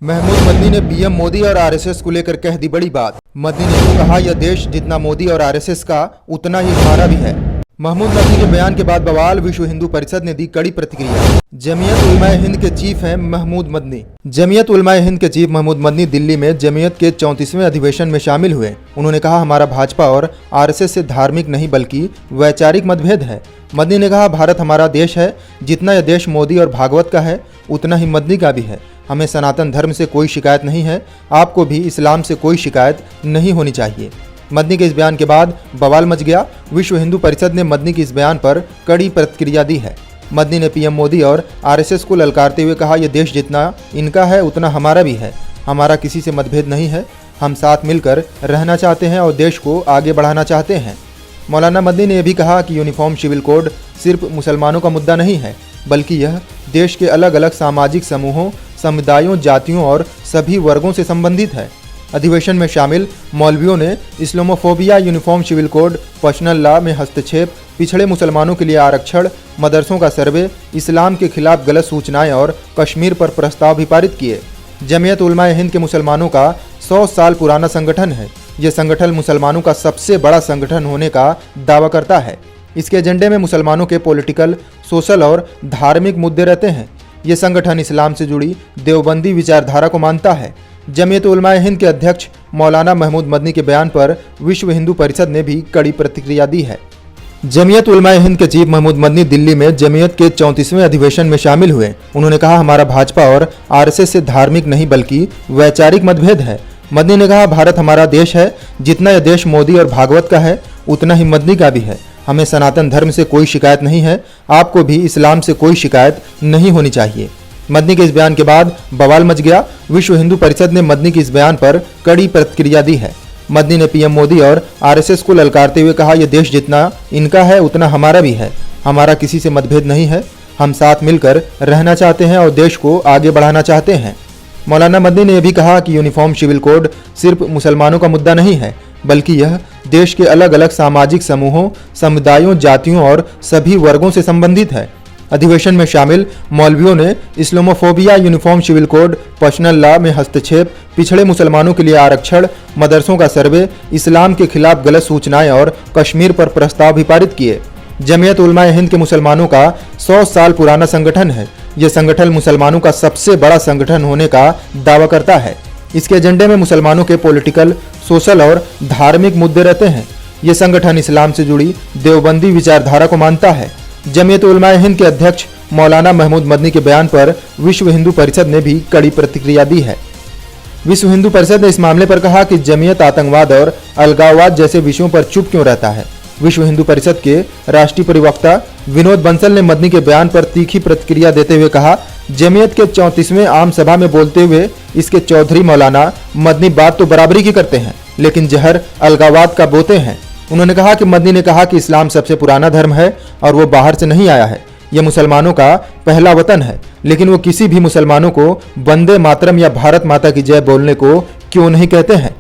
महमूद मदनी ने पीएम मोदी और आरएसएस को लेकर कह दी बड़ी बात। मदनी ने यूं कहा, यह देश जितना मोदी और आरएसएस का उतना ही हमारा भी है। महमूद मदनी के बयान के बाद बवाल, विश्व हिंदू परिषद ने दी कड़ी प्रतिक्रिया। जमीयत उलमाए हिंद के चीफ हैं महमूद मदनी। जमीयत उलमाए हिंद के चीफ महमूद मदनी दिल्ली में जमीयत के 34वें अधिवेशन में शामिल हुए। उन्होंने कहा, हमारा भाजपा और आरएसएस से धार्मिक नहीं बल्कि वैचारिक मतभेद है। मदनी ने कहा, भारत हमारा देश है, जितना यह देश मोदी और भागवत का है उतना ही मदनी का भी है। हमें सनातन धर्म से कोई शिकायत नहीं है, आपको भी इस्लाम से कोई शिकायत नहीं होनी चाहिए। मदनी के इस बयान के बाद बवाल मच गया। विश्व हिंदू परिषद ने मदनी के इस बयान पर कड़ी प्रतिक्रिया दी है। मदनी ने पीएम मोदी और आरएसएस को ललकारते हुए कहा, यह देश जितना इनका है उतना हमारा भी है। हमारा किसी से मतभेद नहीं है, हम साथ मिलकर रहना चाहते हैं और देश को आगे बढ़ाना चाहते हैं। मौलाना मदनी ने यह भी कहा कि यूनिफॉर्म सिविल कोड सिर्फ मुसलमानों का मुद्दा नहीं है, बल्कि यह देश के अलग अलग सामाजिक समूहों, समुदायों, जातियों और सभी वर्गों से संबंधित है। अधिवेशन में शामिल मौलवियों ने Islamophobia, uniform civil code, personal law में हस्तक्षेप, पिछड़े मुसलमानों के लिए आरक्षण, मदरसों का सर्वे, इस्लाम के खिलाफ गलत सूचनाएं और कश्मीर पर प्रस्ताव भी पारित किए। जमीयत उलमाए हिंद के मुसलमानों का 100 साल पुराना संगठन है। यह संगठन मुसलमानों का सबसे बड़ा संगठन होने का दावा करता है। इसके एजेंडे में मुसलमानों के पॉलिटिकल, सोशल और धार्मिक मुद्दे रहते हैं। ये संगठन इस्लाम से जुड़ी देवबंदी विचारधारा को मानता है। जमीयत उलमाए हिंद के अध्यक्ष मौलाना महमूद मदनी के बयान पर विश्व हिंदू परिषद ने भी कड़ी प्रतिक्रिया दी है। जमीयत उलमाए हिंद के चीफ महमूद मदनी दिल्ली में जमीयत के 34वें अधिवेशन में शामिल हुए। उन्होंने कहा, हमारा भाजपा और आरएसएस से धार्मिक नहीं बल्कि वैचारिक मतभेद है। मदनी ने कहा, भारत हमारा देश है, जितना यह देश मोदी और भागवत का है उतना ही मदनी का भी है। हमें सनातन धर्म से कोई शिकायत नहीं है, आपको भी इस्लाम से कोई शिकायत नहीं होनी चाहिए। मदनी के इस बयान के बाद बवाल मच गया। विश्व हिंदू परिषद ने मदनी के इस बयान पर कड़ी प्रतिक्रिया दी है। मदनी ने पीएम मोदी और आरएसएस को ललकारते हुए कहा, यह देश जितना इनका है उतना हमारा भी है। हमारा किसी से मतभेद नहीं है, हम साथ मिलकर रहना चाहते हैं और देश को आगे बढ़ाना चाहते हैं। मौलाना मदनी ने यह भी कहा कि यूनिफॉर्म सिविल कोड सिर्फ मुसलमानों का मुद्दा नहीं है, बल्कि यह देश के अलग अलग सामाजिक समूहों, समुदायों, जातियों और सभी वर्गों से संबंधित है। अधिवेशन में शामिल मौलवियों ने Islamophobia, uniform civil code, personal law में हस्तक्षेप, पिछड़े मुसलमानों के लिए आरक्षण, मदरसों का सर्वे, इस्लाम के खिलाफ गलत सूचनाएं और कश्मीर पर प्रस्ताव भी पारित किए। जमीयत उलमाए हिंद के मुसलमानों का 100 साल पुराना संगठन है। यह संगठन मुसलमानों का सबसे बड़ा संगठन होने का दावा करता है। इसके एजेंडे में मुसलमानों के पॉलिटिकल, सोशल और धार्मिक मुद्दे रहते हैं। ये संगठन इस्लाम से जुड़ी देवबंदी विचारधारा को मानता है। जमीयत उलमाए हिंद के अध्यक्ष मौलाना महमूद मदनी के बयान पर विश्व हिंदू परिषद ने भी कड़ी प्रतिक्रिया दी है। विश्व हिंदू परिषद ने इस मामले पर कहा कि जमीयत आतंकवाद और अलगाववाद जैसे विषयों पर चुप क्यों रहता है। विश्व हिंदू परिषद के राष्ट्रीय प्रवक्ता विनोद बंसल ने मदनी के बयान पर तीखी प्रतिक्रिया देते हुए कहा, जमीयत के 34वें आम सभा में बोलते हुए इसके चौधरी मौलाना मदनी बात तो बराबरी की करते हैं, लेकिन जहर अलगाववाद का बोते हैं। उन्होंने कहा कि मदनी ने कहा कि इस्लाम सबसे पुराना धर्म है और वो बाहर से नहीं आया है। यह मुसलमानों का पहला वतन है, लेकिन वो किसी भी मुसलमानों को वंदे मातरम या भारत माता की जय बोलने को क्यों नहीं कहते हैं।